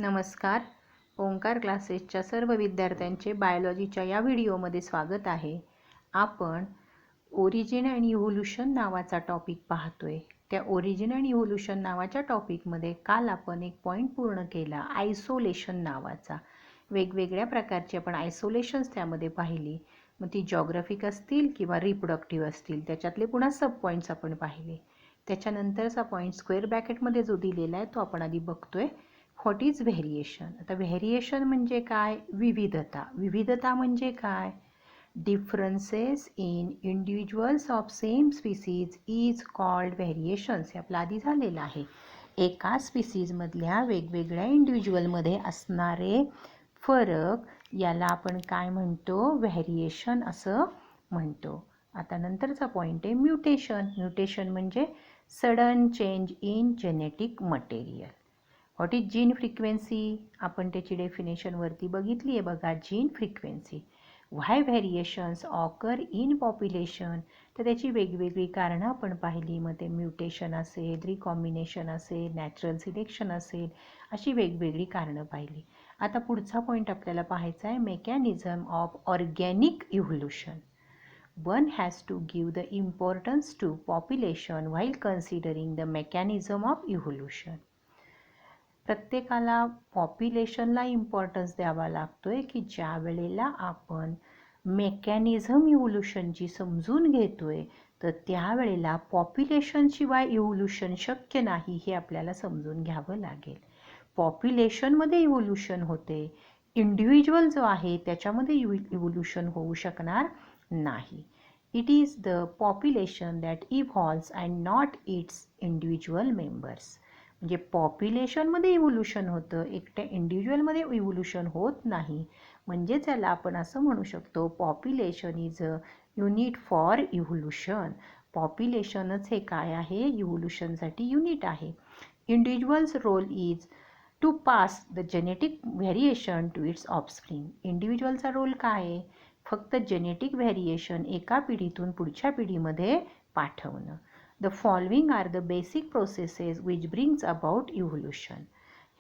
नमस्कार. ओंकार क्लासेसच्या सर्व विद्यार्थ्यांचे बायोलॉजीच्या या व्हिडिओमध्ये स्वागत आहे. आपण ओरिजिन अँड इव्होल्यूशन नावाचा टॉपिक पाहतोय. त्या ओरिजिन अँड इव्होल्यूशन नावाच्या टॉपिकमध्ये काल आपण एक पॉईंट पूर्ण केला, आयसोलेशन नावाचा. वेगवेगळ्या प्रकारची आपण आयसोलेशन्स त्यामध्ये पाहिली. मग ती जॉग्राफिक असतील किंवा रिप्रोडक्टिव्ह असतील, त्याच्यातले पुन्हा सब पॉईंट्स आपण पाहिले. त्याच्यानंतरचा पॉईंट स्क्वेअर ब्रॅकेटमध्ये जो दिलेला आहे तो आपण आधी बघतोय. What is variation? आता व्हेरिएशन म्हणजे काय? विविधता. विविधता म्हणजे काय? Differences in individuals of same species is called variations. हे आपलं आधी झालेलं आहे. एका स्पीसीजमधल्या वेगवेगळ्या इंडिव्हिज्युअलमध्ये असणारे फरक याला आपण काय म्हणतो? व्हेरिएशन असं म्हणतो. आता नंतरचा पॉईंट आहे म्युटेशन. म्युटेशन म्हणजे sudden change in genetic material. What is gene frequency? आपण त्याची डेफिनेशन वरती बघितली आहे बघा. Gene frequency. Why variations occur in population? तर त्याची वेगवेगळी कारणं आपण पाहिली. मग ते म्युटेशन असेल, रिकॉम्बिनेशन असेल, नॅचरल सिलेक्शन असेल, अशी वेगवेगळी कारणं पाहिली. आता पुढचा पॉईंट आपल्याला पाहायचा आहे mechanism of organic evolution. One has to give the importance to population while considering the mechanism of evolution. प्रत्येकाला पॉप्युलेशनला इम्पॉर्टन्स द्यावा लागतोय की ज्या वेळेला आपण मेकॅनिझम इव्होल्यूशनची समजून घेतोय, तर त्यावेळेला पॉप्युलेशनशिवाय इव्होल्यूशन शक्य नाही हे आपल्याला समजून घ्यावं लागेल. पॉप्युलेशनमध्ये इव्होल्यूशन होते, इंडिव्हिज्युअल जो आहे त्याच्यामध्ये इव्होल्यूशन होऊ शकणार नाही. It is the population that evolves and not its individual members. म्हणजे पॉप्युलेशनमध्ये इव्होल्यूशन होतं, एकट्या इंडिव्हिज्युअलमध्ये इव्होल्यूशन होत नाही. म्हणजे त्याला आपण असं म्हणू शकतो population is a unit for evolution. पॉप्युलेशनच हे काय आहे? इव्होल्यूशनसाठी युनिट आहे. Individual's role is to pass the genetic variation to its offspring. इंडिव्हिज्युअलचा रोल काय आहे? फक्त जेनेटिक व्हेरिएशन एका पिढीतून पुढच्या पिढीमध्ये पाठवणं. The following are the basic processes which brings about evolution.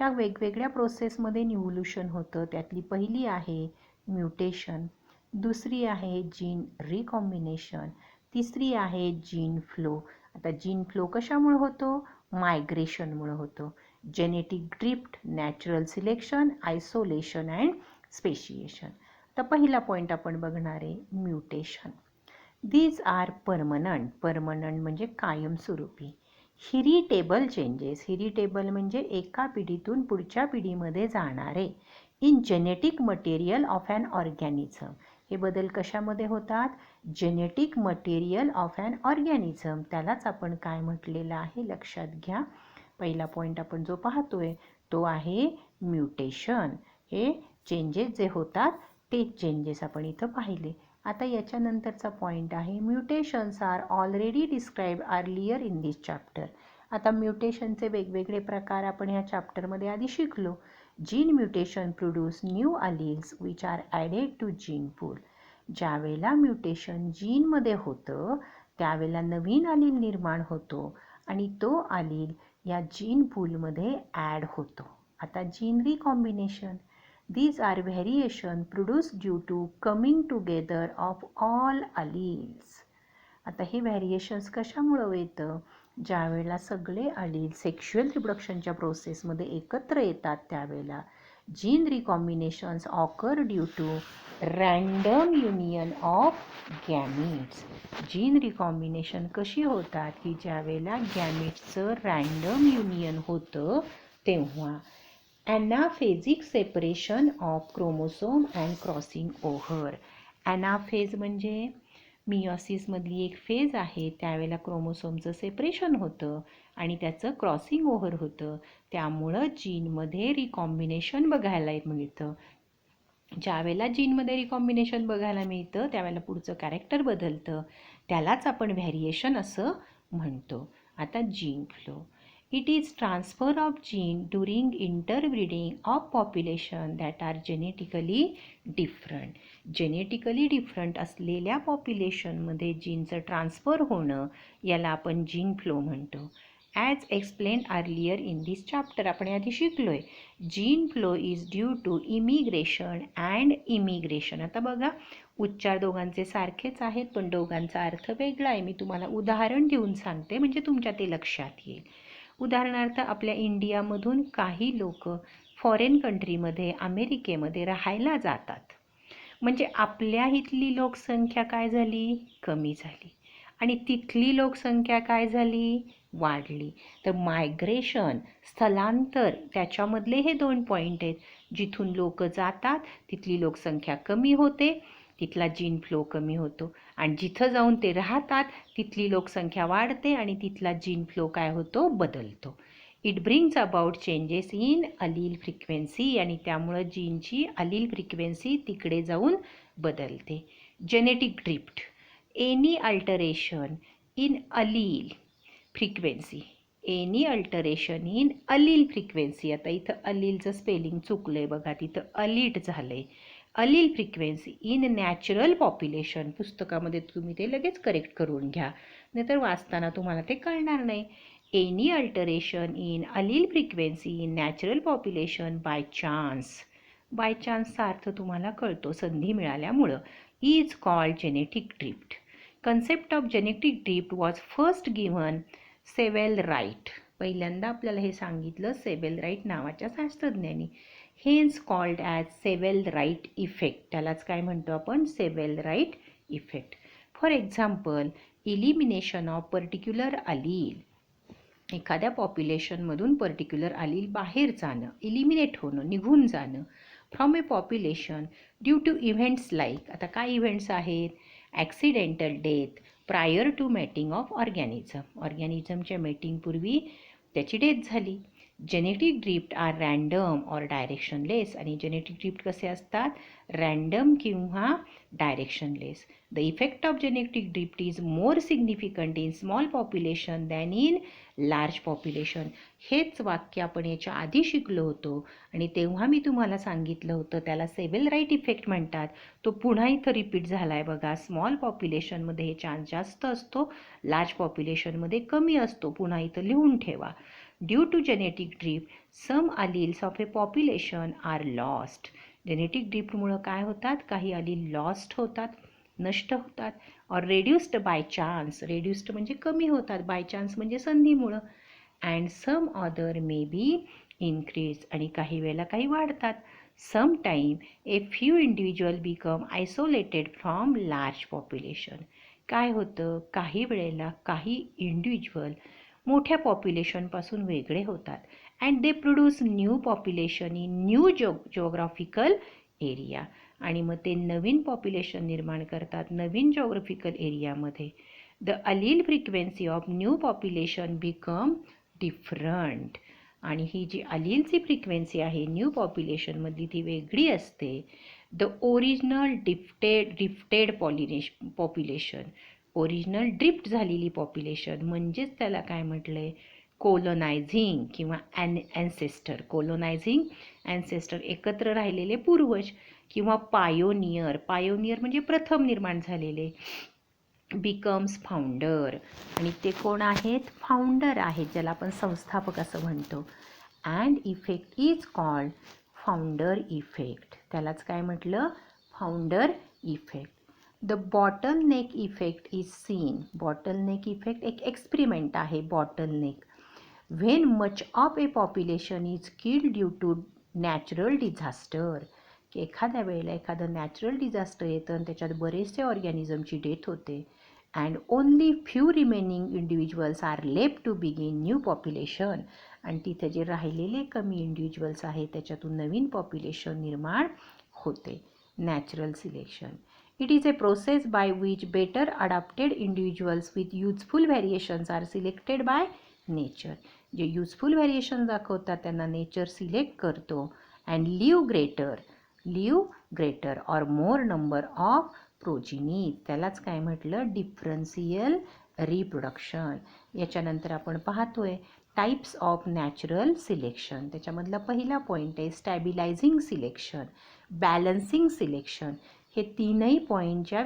या वेगवेगळ्या प्रोसेसमध्ये इव्होल्यूशन होतं. त्यातली पहिली आहे म्युटेशन, दुसरी आहे जीन रिकॉम्बिनेशन, तिसरी आहे जीन फ्लो. आता जीन फ्लो कशामुळे होतो? मायग्रेशनमुळे होतो. Genetic drift, natural selection, isolation and speciation. तर पहिला पॉईंट आपण बघणार आहे mutation. These are permanent. Permanent म्हणजे कायमस्वरूपी. हिरिटेबल चेंजेस. हिरिटेबल म्हणजे एका पिढीतून पुढच्या पिढीमध्ये जाणारे. In genetic material of an organism. हे बदल कशामध्ये होतात? Genetic material of an organism. त्यालाच आपण काय म्हटलेलं आहे? लक्षात घ्या. पहिला पॉईंट आपण जो पाहतोय तो आहे म्युटेशन. हे चेंजेस जे होतात ते चेंजेस आपण इथं पाहिले. आता याच्यानंतरचा पॉईंट आहे mutations are already describe earlier in this chapter. आता म्युटेशनचे वेगवेगळे प्रकार आपण ह्या चॅप्टरमध्ये आधी शिकलो. Gene mutation produce new alleles which are added to gene pool. ज्यावेळेला म्युटेशन जीनमध्ये होतं त्यावेळेला नवीन अलील निर्माण होतो आणि तो अलील या जीन पूलमध्ये ॲड होतो. आता gene recombination. These are variation produced due to coming together of all alleles. आता हे व्हेरिएशन्स कशामुळं येतं? ज्यावेळेला सगळे अलील सेक्शुअल रिप्रोडक्शनच्या प्रोसेसमध्ये एकत्र येतात त्यावेळेला. Gene recombinations occur due to random union of gametes. Gene recombination कशी होतात की ज्यावेळेला गॅमीट्सचं रँडम युनियन होतं तेव्हा. Anaphasic separation of chromosome and crossing over. Anaphase म्हणजे मियोसिसमधली एक फेज आहे. त्यावेळेला क्रोमोसोमचं सेपरेशन होतं आणि त्याचं क्रॉसिंग ओव्हर होतं. त्यामुळं जीनमध्ये रिकॉम्बिनेशन बघायला मिळतं. ज्यावेळेला जीनमध्ये रिकॉम्बिनेशन बघायला मिळतं त्यावेळेला पुढचं कॅरेक्टर बदलतं. त्यालाच आपण व्हेरिएशन असं म्हणतो. आता gene flow. It is transfer of gene during interbreeding of population that are genetically different. Genetically different असलेल्या पॉप्युलेशनमध्ये जीनचं ट्रान्सफर होणं याला आपण जीन फ्लो म्हणतो. As explain earlier in this chapter. आपण आधी शिकलो आहे. Gene flow is due to immigration and immigration. आता बघा, उच्चार दोघांचे सारखेच आहेत पण दोघांचा अर्थ वेगळा आहे. मी तुम्हाला उदाहरण देऊन सांगते म्हणजे तुमच्या ते लक्षात येईल. उदाहरणार्थ, आपल्या इंडियामधून काही लोक फॉरेन कंट्रीमध्ये, अमेरिकेमध्ये राहायला जातात. म्हणजे आपल्या इथली लोकसंख्या काय झाली? कमी झाली. आणि तिथली लोकसंख्या काय झाली? वाढली. तर मायग्रेशन, स्थलांतर, त्याच्यामधले हे 2 पॉईंट आहेत. जिथून लोक जातात तिथली लोकसंख्या कमी होते, तिथला जीन फ्लो कमी होतो. आणि जिथं जाऊन ते राहतात तिथली लोकसंख्या वाढते आणि तिथला जीन फ्लो काय होतो? बदलतो. It brings about changes in allele frequency. आणि त्यामुळं जीनची अलील फ्रिक्वेन्सी तिकडे जाऊन बदलते. Genetic drift, any alteration in allele frequency. Any alteration in allele frequency. आता इथं अलीलचं स्पेलिंग चुकलं आहे बघा, तिथं अलीट झालं आहे. अलील फ्रिक्वेन्सी इन नॅचरल पॉप्युलेशन. पुस्तकामध्ये तुम्ही ते लगेच करेक्ट करून घ्या, नाहीतर वाचताना तुम्हाला ते कळणार नाही. Any alteration in allele frequency in natural population by chance. By चान्सचा अर्थ तुम्हाला कळतो, संधी मिळाल्यामुळं. Is called genetic drift. Concept of genetic drift was first given Sewall Wright. पहिल्यांदा आपल्याला हे सांगितलं सेवेल राईट नावाच्या शास्त्रज्ञांनी. Hence called as Sewall Wright effect. त्यालाच काय म्हणतो आपण? Sewall Wright effect. For example, elimination of particular allele. एखाद्या पॉप्युलेशनमधून पर्टिक्युलर अलील बाहेर जाणं, इलिमिनेट होणं, निघून जाणं from a population due to events like. आता काय इव्हेंट्स आहेत? Accidental death prior to mating of organism. ऑर्गॅनिझमच्या मेटिंगपूर्वी त्याची डेथ झाली. Genetic drift are random or directionless. आणि जेनेटिक ड्रिफ्ट कसे असतात? रँडम किंवा directionless. The effect of genetic drift is more significant in small population than in large population. हेच वाक्य आपण याच्या आधी शिकलो होतो आणि तेव्हा मी तुम्हाला सांगितलं होतं त्याला सेवेल राईट इफेक्ट म्हणतात. तो पुन्हा इथं रिपीट झाला आहे बघा. स्मॉल पॉप्युलेशनमध्ये हे चान्स जास्त असतो, लार्ज पॉप्युलेशनमध्ये कमी असतो. पुन्हा इथं लिहून ठेवा. Due to genetic drift some alleles of a population are lost. Genetic ड्रिफ्टमुळं काय होतात? काही अलील लॉस्ट होतात, नष्ट होतात. और रेड्युस्ड बाय चान्स. रेड्युस्ड म्हणजे कमी होतात, बाय चान्स म्हणजे संधीमुळं. And some other may be increase. आणि काही वेळेला काही वाढतात. Some time a few individual become isolated from large population. काय होतं? काही वेळेला काही इंडिव्हिज्युअल मोठ्या पॉप्युलेशनपासून वेगळे होतात. And they produce new population in new geographical area. आणि मग ते नवीन पॉप्युलेशन निर्माण करतात नवीन जिओग्राफिकल एरियामध्ये. The allele frequency of new population become different. आणि ही जी अलीलची फ्रिक्वेन्सी आहे न्यू पॉप्युलेशनमधली ती वेगळी असते. The original drifted population. Original drift झालेली पॉप्युलेशन म्हणजेच त्याला काय म्हटलं आहे? कोलोनायझिंग किंवा ॲन्सेस्टर. कोलोनायझिंग ॲन्सेस्टर एकत्र राहिलेले पूर्वज किंवा पायोनियर. पायोनियर म्हणजे प्रथम निर्माण झालेले. Becomes founder. आणि ते कोण आहेत? फाउंडर आहेत, ज्याला आपण संस्थापक असं म्हणतो. And effect is called founder effect. त्यालाच काय म्हटलं? Founder effect. The bottleneck effect is seen. Bottleneck effect एक एक्सपेरिमेंट आहे. Bottleneck when much of a population is killed due to natural disaster. की एखाद्या वेळेला एखादं नॅचरल डिझास्टर येतं आणि त्याच्यात बरेचसे ऑर्गॅनिझमची डेथ होते. And only few remaining individuals are left to begin new population. आणि तिथे जे राहिलेले कमी इंडिव्हिज्युअल्स आहेत त्याच्यातून नवीन पॉप्युलेशन निर्माण होते. Natural selection. It is a process by which better adapted individuals with useful variations are selected by nature. जे युजफुल व्हेरिएशन दाखवतात त्यांना नेचर सिलेक्ट करतो. And live greater or more number of progeny. त्यालाच काय म्हटलं? Differential reproduction. याच्यानंतर आपण पाहतोय टाईप्स ऑफ नॅचरल सिलेक्शन. त्याच्यामधला पहिला पॉईंट आहे स्टॅबिलायझिंग सिलेक्शन, बॅलन्सिंग सिलेक्शन. हे तीनही पॉईंट जे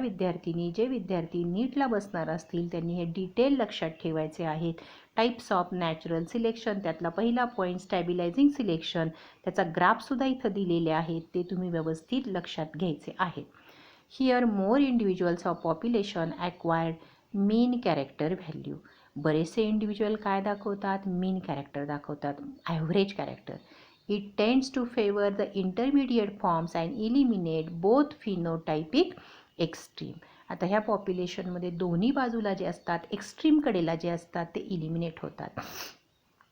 विद्यार्थी नीटला बसणार असतील त्यांनी हे डिटेल लक्षात ठेवायचे आहेत. टाईप्स ऑफ नॅचरल सिलेक्शन, त्यातला पहिला पॉईंट स्टॅबिलायझिंग सिलेक्शन, त्याचा ग्राफसुद्धा इथं दिलेले आहेत, ते तुम्ही व्यवस्थित लक्षात घ्यायचे आहेत. Here more individuals of population acquired mean character value. बरेचसे इंडिव्हिज्युअल काय दाखवतात? मीन कॅरेक्टर दाखवतात, average character. It tends to favor the intermediate forms and eliminate both phenotypic extreme. आता ह्या पॉप्युलेशनमध्ये दोन्ही बाजूला जे असतात, एक्स्ट्रीम कडेला जे असतात ते इलिमिनेट होतात.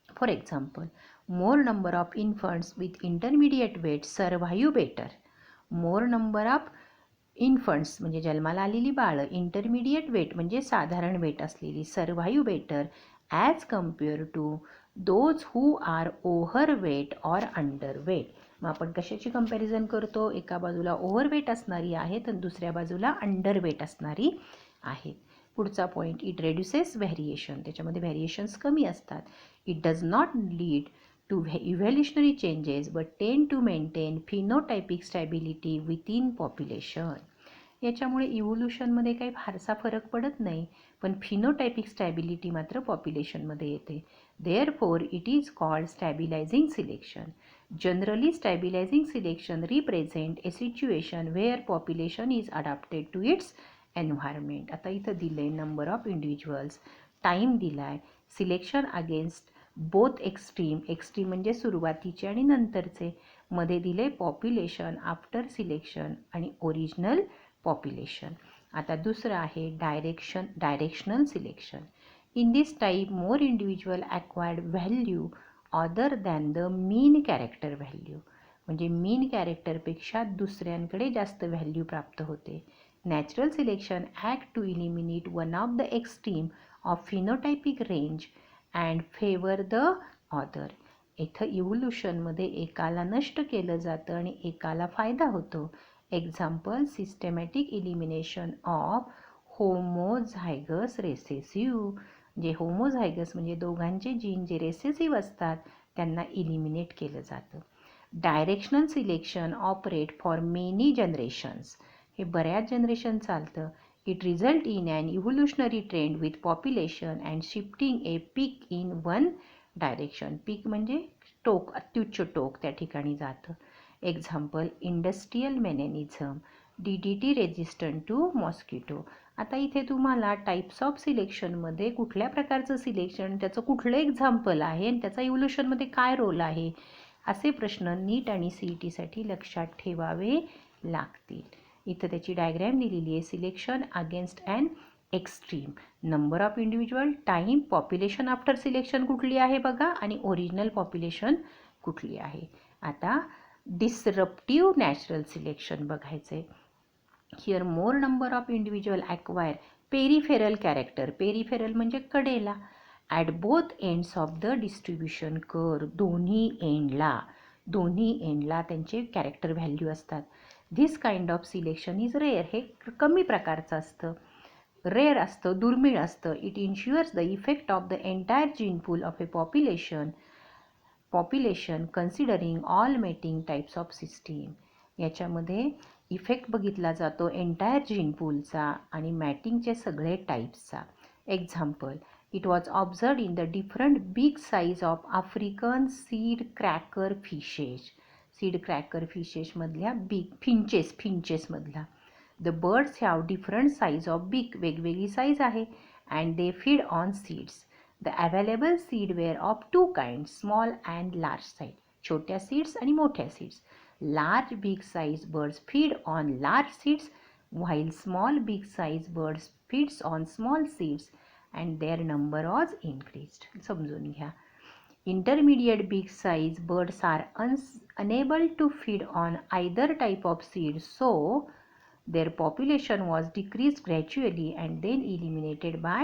For example, more number of infants with intermediate weight survive better. More number of infants म्हणजे जन्माला आलेली बाळं, इंटरमिडिएट वेट म्हणजे साधारण वेट असलेली, survive better as compare to those who are overweight or underweight. मग आपण कशाची कंपॅरिझन करतो? एका बाजूला ओव्हरवेट असणारी आहेत आणि दुसऱ्या बाजूला अंडरवेट असणारी आहेत. पुढचा पॉईंट, इट रेड्युसेस व्हॅरिएशन. त्याच्यामध्ये व्हॅरिएशन्स कमी असतात. It does not lead to evolutionary changes but tend to maintain phenotypic stability within population. याच्यामुळे इव्होल्युशनमध्ये काही फारसा फरक पडत नाही, पण फिनोटायपिक स्टॅबिलिटी मात्र पॉप्युलेशनमध्ये येते. Therefore, it is called stabilizing selection. Generally, stabilizing selection represents a situation where population is adapted to its environment. आता इथं दिलं आहे नंबर ऑफ इंडिव्हिज्युअल्स, टाईम दिला आहे, selection against both extreme, extreme म्हणजे सुरुवातीचे आणि नंतरचे, मध्ये दिले पॉप्युलेशन आफ्टर सिलेक्शन आणि ओरिजिनल पॉप्युलेशन. आता दुसरं आहे directional selection. In this type, more individual acquired value other than the mean character value. म्हणजे मीन कॅरेक्टरपेक्षा दुसऱ्यांकडे जास्त व्हॅल्यू प्राप्त होते. Natural selection act to eliminate one of the extreme of phenotypic range and favour the other. इथं इव्होल्युशनमध्ये एकाला नष्ट केलं जातं आणि एकाला फायदा होतो. Example, systematic elimination of homozygous recessive. जे होमोझायगस म्हणजे दोघांचे जीन जे रेसेसिव्ह असतात त्यांना इलिमिनेट केलं जातं. Directional selection operate for many generations. हे बऱ्याच जनरेशन चालतं. It result in an evolutionary trend with population and shifting a peak in one direction. Peak म्हणजे टोक, अत्युच्च टोक त्या ठिकाणी जातं. Example, industrial melanism, DDT resistant to mosquito. आता इथे तुम्हाला टाईप्स ऑफ सिलेक्शनमध्ये कुठल्या प्रकारचं सिलेक्शन, त्याचं कुठलं एक्झाम्पल आहे आणि त्याचा इव्होल्युशनमध्ये काय रोल आहे, असे प्रश्न नीट आणि CETसाठी लक्षात ठेवावे लागतील. इथं त्याची डायग्रॅम दिलेली आहे. Selection against an extreme, number of individual, time, population after selection कुठली आहे बघा आणि ओरिजिनल पॉप्युलेशन कुठली आहे. आता डिसरप्टिव्ह नॅचरल सिलेक्शन बघायचं आहे. Here more number of individual acquire peripheral character. Peripheral म्हणजे कडेला. At both ends of the distribution curve, दोन्ही एंडला त्यांचे कॅरेक्टर व्हॅल्यू असतात. This kind of selection is rare. हे कमी प्रकारचं असतं, रेअर असतं, दुर्मिळ असतं. It ensures the effect of the entire gene pool of a population considering all mating types of system. याच्यामध्ये इफेक्ट बघितला जातो एंटायर जीन पूलचा आणि मॅटिंगचे सगळे टाईप्सचा. Example, it was observed in the different big size of African seed cracker fishes. Seed cracker फिशेसमधल्या big फिंचेसमधला. The birds have different size of big, वेगवेगळी साईज आहे, and they feed on seeds. The available seed were of two kind, small and large size. छोट्या seeds आणि मोठ्या seeds. Large big size birds feed on large seeds while small big size birds feeds on small seeds and their number was increased. समजून घ्या. Intermediate big size birds are unable to feed on either type of seed, so their population was decreased gradually and then eliminated by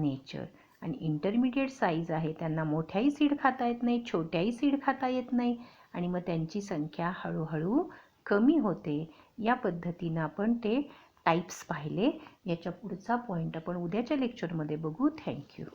nature. आणि intermediate size आहे त्यांना मोठ्याही seed खाता येत नाही, छोट्याही seed खाता येत नाही आणि मग त्यांची संख्या हळूहळू कमी होते. या पद्धतीनं आपण ते टाईप्स पाहिले. याच्या पुढचा पॉईंट आपण उद्याच्या लेक्चरमध्ये बघू. थँक्यू.